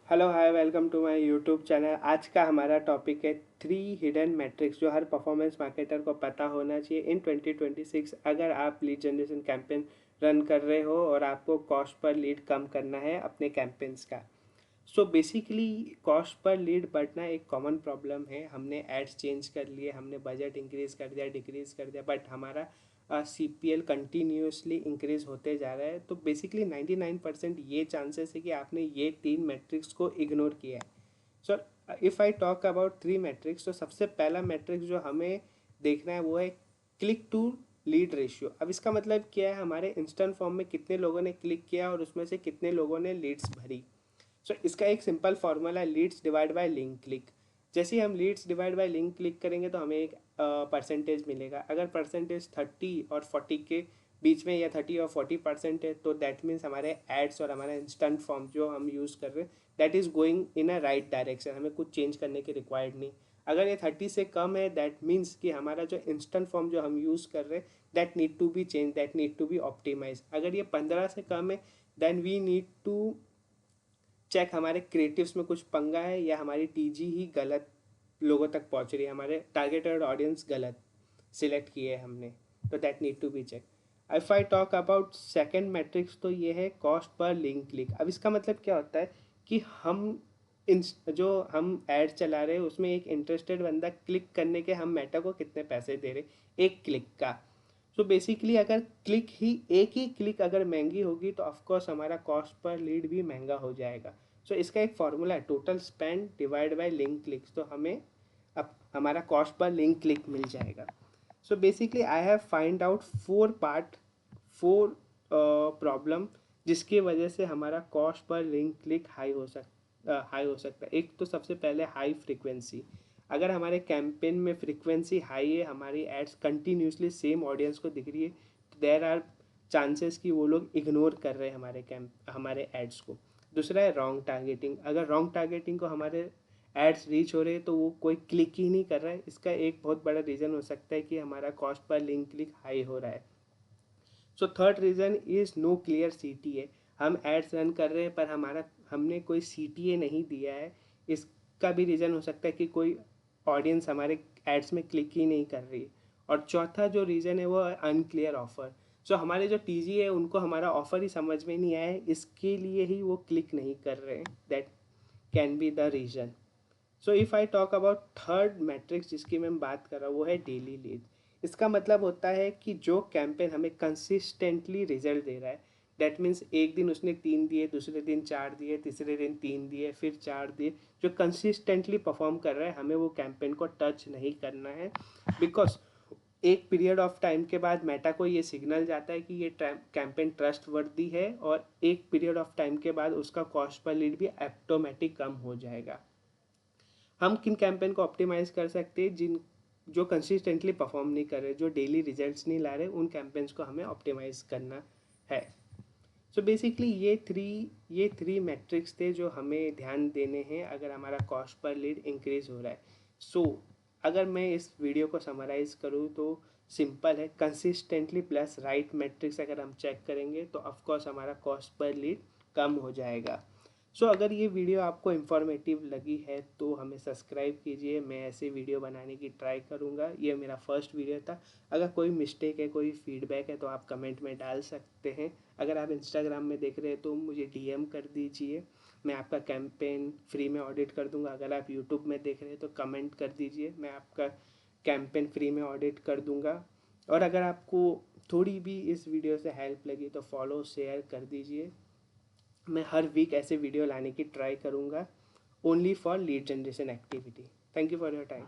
Hello hi welcome to my YouTube channel. आज का हमारा टॉपिक है 3 हिडन मैट्रिक्स जो हर परफॉर्मेंस मार्केटर को पता होना चाहिए इन 2026। अगर आप लीड जनरेशन कैंपेन रन कर रहे हो और आपको कॉस्ट पर लीड कम करना है अपने कैंपेन्स का। So basically cost per lead बढ़ना एक कॉमन प्रॉब्लम है। हमने एड्स चेंज कर लिए, हमने बजट इंक्रीज कर दिया, डिक्रीज कर दिया, बट हमारा CPL कंटिन्यूसली इंक्रीज होते जा रहा है। तो बेसिकली 99% ये चांसेस है कि आपने ये 3 मैट्रिक्स को इग्नोर किया है। So if I talk about 3 matrix, तो सबसे पहला मैट्रिक्स जो हमें देखना है वो है क्लिक टू लीड रेशियो। अब इसका मतलब क्या है, हमारे इंस्टेंट फॉर्म में कितने लोगों ने क्लिक किया और उसमें से कितने लोगों ने लीड्स भरी। सो इसका एक सिंपल फार्मूला है leads divide by link click. जैसे ही हम leads divide by link click करेंगे तो हमें एक परसेंटेज मिलेगा। अगर परसेंटेज 30 और 40 के बीच में या 30 और 40% है तो दैट मीन्स हमारे एड्स और हमारा इंस्टेंट फॉर्म जो हम यूज़ कर रहे हैं that is going in a right direction, हमें कुछ चेंज करने की रिक्वायर्ड नहीं। अगर ये 30 से कम है दैट मीन्स कि हमारा जो इंस्टेंट फॉर्म जो हम यूज़ कर रहे हैं that need to be change, that need to be optimise. अगर ये 15 से कम है then we need to check हमारे क्रिएटिव्स में कुछ पंगा है या हमारी टीजी ही गलत लोगों तक पहुंच रही है, हमारे टारगेटेड ऑडियंस गलत सिलेक्ट किए है हमने। तो that need to be check. If I talk about second metrics तो ये है कॉस्ट पर लिंक क्लिक। अब इसका मतलब क्या होता है कि हम इन जो हम ऐड चला रहे हैं उसमें एक इंटरेस्टेड बंदा क्लिक करने के हम मेटा को कितने पैसे दे रहे एक क्लिक का। सो बेसिकली अगर क्लिक ही एक ही क्लिक अगर महंगी होगी तो ऑफकोर्स हमारा कॉस्ट पर लीड भी महंगा हो जाएगा। सो इसका एक फॉर्मूला है total spend divide by link clicks, तो हमें अब हमारा कॉस्ट पर लिंक क्लिक मिल जाएगा। So basically I have find out 4 part, 4 problem जिसकी वजह से हमारा cost per link click high हो सकता है। एक तो सबसे पहले हाई फ्रीक्वेंसी। अगर हमारे कैंपेन में फ्रीक्वेंसी हाई है, हमारी एड्स कंटिन्यूसली सेम ऑडियंस को दिख रही है, तो देर आर चांसेस कि वो लोग इग्नोर कर रहे हैं हमारे एड्स को। दूसरा है रॉन्ग टारगेटिंग। अगर रॉन्ग टारगेटिंग को हमारे एड्स रीच हो रहे हैं तो वो कोई क्लिक ही नहीं कर रहा है। इसका एक बहुत बड़ा रीज़न हो सकता है कि हमारा cost per link click high हो रहा है। So third reason is no clear CTA। हम एड्स रन कर रहे हैं पर हमने कोई CTA नहीं दिया है। इसका भी रीज़न हो सकता है कि कोई ऑडियंस हमारे एड्स में क्लिक ही नहीं कर रही है। और चौथा जो रीज़न है वो है अनक्लियर ऑफ़र। सो हमारे जो TG है उनको हमारा ऑफ़र ही समझ में नहीं आया है, इसके लिए ही वो क्लिक नहीं कर रहे हैं। That can be the reason. So if I talk about third matrix जिसकी मैं बात कर रहा हूँ वो है डेली लीड। इसका मतलब होता है कि जो कैंपेन हमें कंसिस्टेंटली रिजल्ट दे रहा है, डैट मीन्स एक दिन उसने 3 दिए, दूसरे दिन 4 दिए, तीसरे दिन 3 दिए, फिर 4 दिए, जो कंसिस्टेंटली परफॉर्म कर रहा है, हमें वो कैंपेन को टच नहीं करना है। बिकॉज एक पीरियड ऑफ टाइम के बाद मेटा को ये सिग्नल जाता है कि ये कैंपेन ट्रस्ट वर्दी है और एक पीरियड ऑफ टाइम के बाद उसका कॉस्ट पर लीड भी ऑटोमेटिक कम हो जाएगा। हम किन कैंपेन को ऑप्टिमाइज कर सकते हैं जिन जो कंसिस्टेंटली परफॉर्म नहीं कर रहे, जो डेली रिजल्ट्स नहीं ला रहे, उन कैंपेन्स को हमें ऑप्टिमाइज करना है। सो बेसिकली ये थ्री मैट्रिक्स थे जो हमें ध्यान देने हैं अगर हमारा कॉस्ट पर लीड इंक्रीज हो रहा है। सो अगर मैं इस वीडियो को समराइज करूँ तो सिंपल है, कंसिस्टेंटली प्लस राइट मैट्रिक्स अगर हम चेक करेंगे तो ऑफकोर्स हमारा कॉस्ट पर लीड कम हो जाएगा। सो अगर ये वीडियो आपको इन्फॉर्मेटिव लगी है तो हमें सब्सक्राइब कीजिए। मैं ऐसे वीडियो बनाने की ट्राई करूँगा। ये मेरा फर्स्ट वीडियो था। अगर कोई मिस्टेक है, कोई फीडबैक है तो आप कमेंट में डाल सकते हैं। अगर आप इंस्टाग्राम में देख रहे हैं तो मुझे DM कर दीजिए, मैं आपका कैंपेन फ्री में ऑडिट कर दूंगा। अगर आप यूट्यूब में देख रहे हैं तो कमेंट कर दीजिए, मैं आपका कैंपेन फ्री में ऑडिट कर दूंगा। और अगर आपको थोड़ी भी इस वीडियो से हेल्प लगी तो फॉलो शेयर कर दीजिए। मैं हर वीक ऐसे वीडियो लाने की ट्राई करूँगा only for lead generation activity. Thank you for your time.